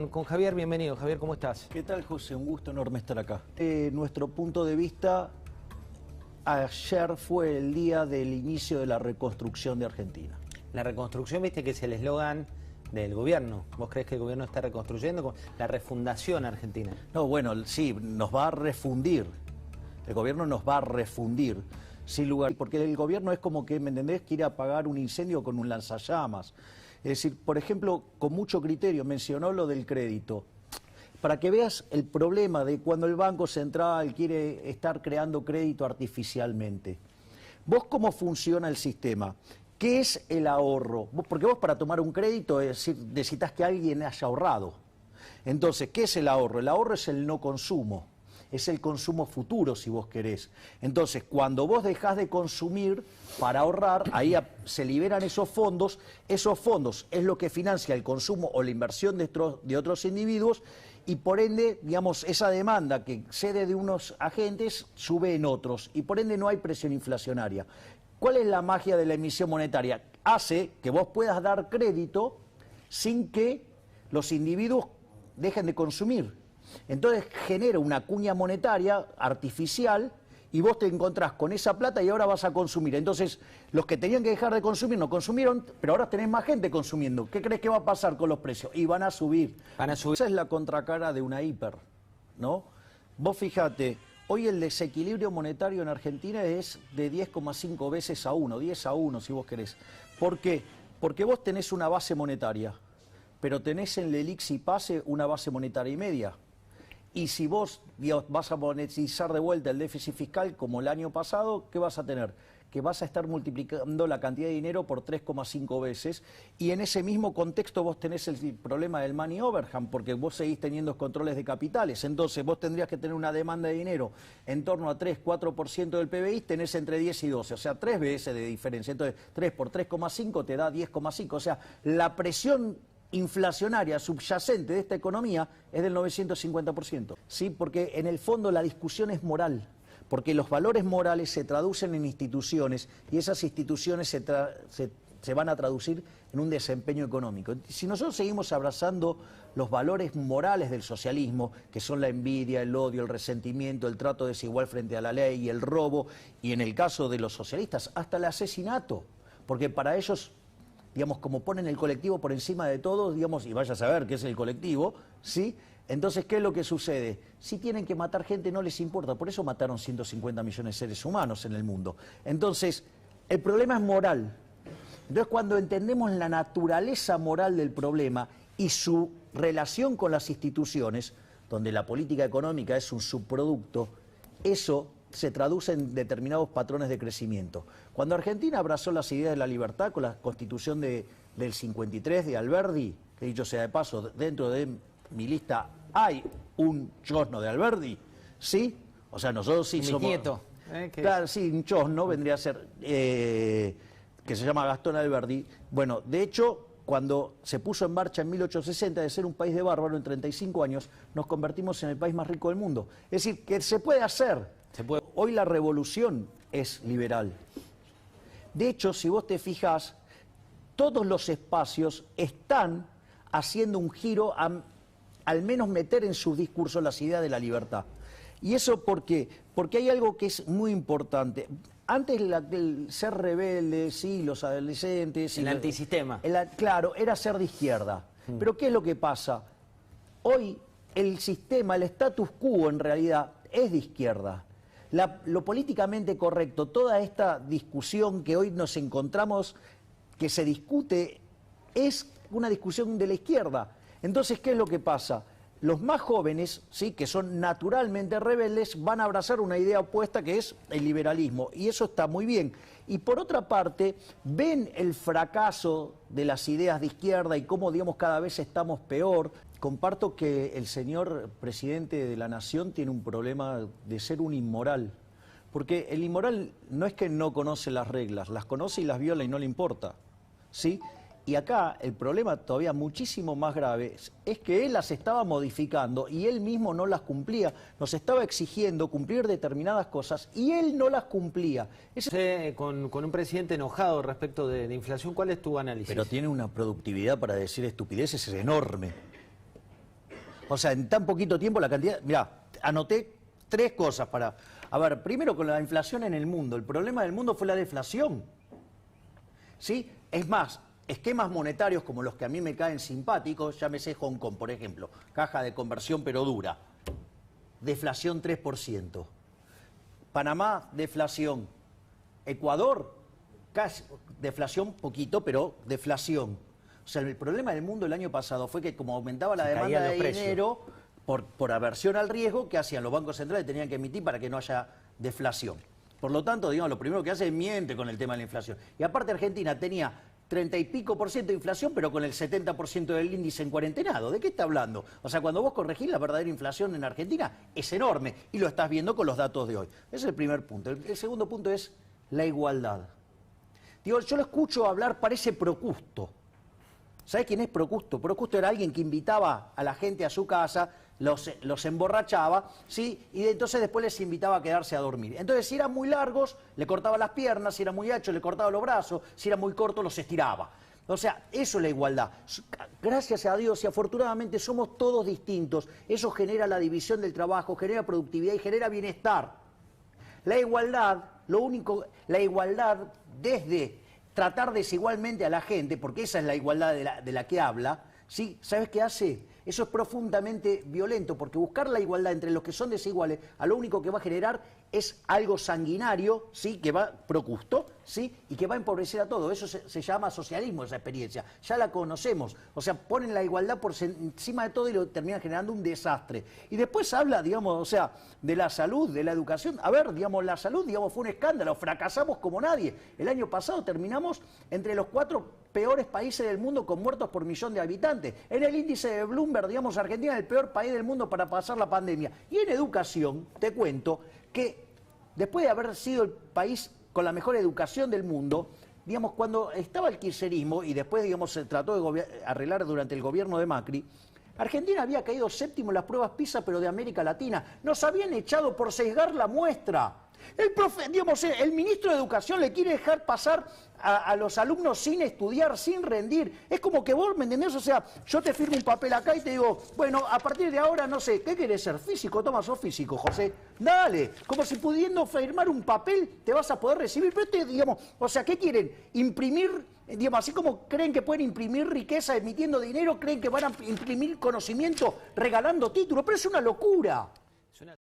Con Javier, bienvenido. Javier, ¿cómo estás? ¿Qué tal, José? Un gusto enorme estar acá. Nuestro punto de vista, ayer fue el día del inicio de la reconstrucción de Argentina. La reconstrucción, viste que es el eslogan del gobierno. ¿Vos crees que el gobierno está reconstruyendo la refundación argentina? No, bueno, sí, nos va a refundir. El gobierno nos va a refundir, sin lugar. Porque el gobierno es como que, ¿me entendés?, quiere apagar un incendio con un lanzallamas. Es decir, por ejemplo, con mucho criterio, mencionó lo del crédito. Para que veas el problema de cuando el Banco Central quiere estar creando crédito artificialmente. ¿Vos cómo funciona el sistema? ¿Qué es el ahorro? Porque vos para tomar un crédito necesitas que alguien haya ahorrado. Entonces, ¿qué es el ahorro? El ahorro es el no consumo. Es el consumo futuro, si vos querés. Entonces, cuando vos dejás de consumir para ahorrar, ahí se liberan esos fondos es lo que financia el consumo o la inversión de otros individuos, y por ende, digamos, esa demanda que cede de unos agentes sube en otros, y por ende no hay presión inflacionaria. ¿Cuál es la magia de la emisión monetaria? Hace que vos puedas dar crédito sin que los individuos dejen de consumir. Entonces genera una cuña monetaria artificial y vos te encontrás con esa plata y ahora vas a consumir. Entonces, los que tenían que dejar de consumir no consumieron, pero ahora tenés más gente consumiendo. ¿Qué crees que va a pasar con los precios? Y van a subir. Esa es la contracara de una hiper, ¿no? Vos fíjate, hoy el desequilibrio monetario en Argentina es de 10,5 veces a 1, 10 a 1 si vos querés. ¿Por qué? Porque vos tenés una base monetaria, pero tenés en el IPSS y PASE una base monetaria y media. Y si vos, digamos, vas a monetizar de vuelta el déficit fiscal como el año pasado, ¿qué vas a tener? Que vas a estar multiplicando la cantidad de dinero por 3,5 veces, y en ese mismo contexto vos tenés el problema del money overhang, porque vos seguís teniendo controles de capitales. Entonces vos tendrías que tener una demanda de dinero en torno a 3-4% del PBI, tenés entre 10 y 12, o sea, 3 veces de diferencia. Entonces 3 por 3,5 te da 10,5, o sea, la presión inflacionaria subyacente de esta economía es del 950%, ¿sí? Porque en el fondo la discusión es moral, porque los valores morales se traducen en instituciones y esas instituciones se van a traducir en un desempeño económico. Si nosotros seguimos abrazando los valores morales del socialismo, que son la envidia, el odio, el resentimiento, el trato desigual frente a la ley, el robo, y en el caso de los socialistas, hasta el asesinato, porque para ellos, digamos, como ponen el colectivo por encima de todo, digamos, y vaya a saber qué es el colectivo, ¿sí? Entonces, ¿qué es lo que sucede? Si tienen que matar gente no les importa, por eso mataron 150 millones de seres humanos en el mundo. Entonces, el problema es moral. Entonces, cuando entendemos la naturaleza moral del problema y su relación con las instituciones, donde la política económica es un subproducto, eso se traduce en determinados patrones de crecimiento. Cuando Argentina abrazó las ideas de la libertad con la constitución del 53 de Alberdi, que dicho sea de paso, dentro de mi lista hay un chosno de Alberdi, ¿sí? O sea, nosotros sí somos... nieto. Claro, sí, un chosno vendría a ser, que se llama Gastón Alberdi. Bueno, de hecho, cuando se puso en marcha en 1860 de ser un país de bárbaro, en 35 años nos convertimos en el país más rico del mundo. Es decir, que se puede hacer. Hoy la revolución es liberal. De hecho, si vos te fijás, todos los espacios están haciendo un giro a al menos meter en sus discursos las ideas de la libertad. ¿Y eso por qué? Porque hay algo que es muy importante. Antes el ser rebelde, sí, los adolescentes... El antisistema. Claro, era ser de izquierda. Pero ¿qué es lo que pasa? Hoy el sistema, el status quo en realidad es de izquierda. Lo políticamente correcto, toda esta discusión que hoy nos encontramos, que se discute, es una discusión de la izquierda. Entonces, ¿qué es lo que pasa? Los más jóvenes, ¿sí?, que son naturalmente rebeldes, van a abrazar una idea opuesta que es el liberalismo, y eso está muy bien. Y por otra parte, ven el fracaso de las ideas de izquierda y cómo, digamos, cada vez estamos peor. Comparto que el señor presidente de la Nación tiene un problema de ser un inmoral, porque el inmoral no es que no conoce las reglas, las conoce y las viola y no le importa, ¿sí? Y acá el problema todavía muchísimo más grave es que él las estaba modificando y él mismo no las cumplía. Nos estaba exigiendo cumplir determinadas cosas y él no las cumplía. Con un presidente enojado respecto de la inflación, ¿cuál es tu análisis? Pero tiene una productividad para decir estupideces enorme. O sea, en tan poquito tiempo la cantidad... Mirá, anoté 3 cosas para... A ver, primero con la inflación en el mundo. El problema del mundo fue la deflación. ¿Sí? Es más, esquemas monetarios como los que a mí me caen simpáticos, llámese Hong Kong, por ejemplo, caja de conversión pero dura, deflación 3%. Panamá, deflación. Ecuador, casi, deflación poquito, pero deflación. O sea, el problema del mundo el año pasado fue que como aumentaba la demanda de dinero, por aversión al riesgo, ¿qué hacían? Los bancos centrales tenían que emitir para que no haya deflación. Por lo tanto, digamos, lo primero que hace es miente con el tema de la inflación. Y aparte Argentina tenía 30 y pico por ciento de inflación, pero con el 70% del índice en cuarentenado. ¿De qué está hablando? O sea, cuando vos corregís la verdadera inflación en Argentina, es enorme. Y lo estás viendo con los datos de hoy. Ese es el primer punto. El segundo punto es la igualdad. Digo, yo lo escucho hablar, parece Procusto. ¿Sabés quién es Procusto? Procusto era alguien que invitaba a la gente a su casa, los emborrachaba, ¿sí? Y entonces después les invitaba a quedarse a dormir. Entonces, si eran muy largos, le cortaba las piernas, si eran muy anchos, le cortaba los brazos, si eran muy cortos, los estiraba. O sea, eso es la igualdad. Gracias a Dios y afortunadamente somos todos distintos. Eso genera la división del trabajo, genera productividad y genera bienestar. La igualdad, la igualdad desde tratar desigualmente a la gente, porque esa es la igualdad de la que habla, ¿sí? ¿Sabes qué hace? Eso es profundamente violento, porque buscar la igualdad entre los que son desiguales, a lo único que va a generar es algo sanguinario, ¿sí? Que va Procusto, ¿sí? Y que va a empobrecer a todo. Eso se llama socialismo, esa experiencia. Ya la conocemos. O sea, ponen la igualdad por encima de todo y lo terminan generando un desastre. Y después habla, digamos, o sea, de la salud, de la educación. A ver, digamos, la salud, digamos, fue un escándalo. Fracasamos como nadie. El año pasado terminamos entre los 4 peores países del mundo con muertos por millón de habitantes. En el índice de Bloomberg, digamos, Argentina es el peor país del mundo para pasar la pandemia. Y en educación, te cuento que después de haber sido el país con la mejor educación del mundo, digamos, cuando estaba el kirchnerismo y después, digamos, se trató de arreglar durante el gobierno de Macri, Argentina había caído séptimo en las pruebas PISA, pero de América Latina. Nos habían echado por sesgar la muestra. El ministro de Educación le quiere dejar pasar a los alumnos sin estudiar, sin rendir. Es como que vos, ¿me entendés? O sea, yo te firmo un papel acá y te digo, bueno, a partir de ahora, no sé, ¿qué querés ser? ¿Físico? Toma, sos físico, José. Dale, como si pudiendo firmar un papel te vas a poder recibir. Pero digamos, o sea, ¿qué quieren? Imprimir, digamos, así como creen que pueden imprimir riqueza emitiendo dinero, creen que van a imprimir conocimiento regalando títulos. Pero es una locura.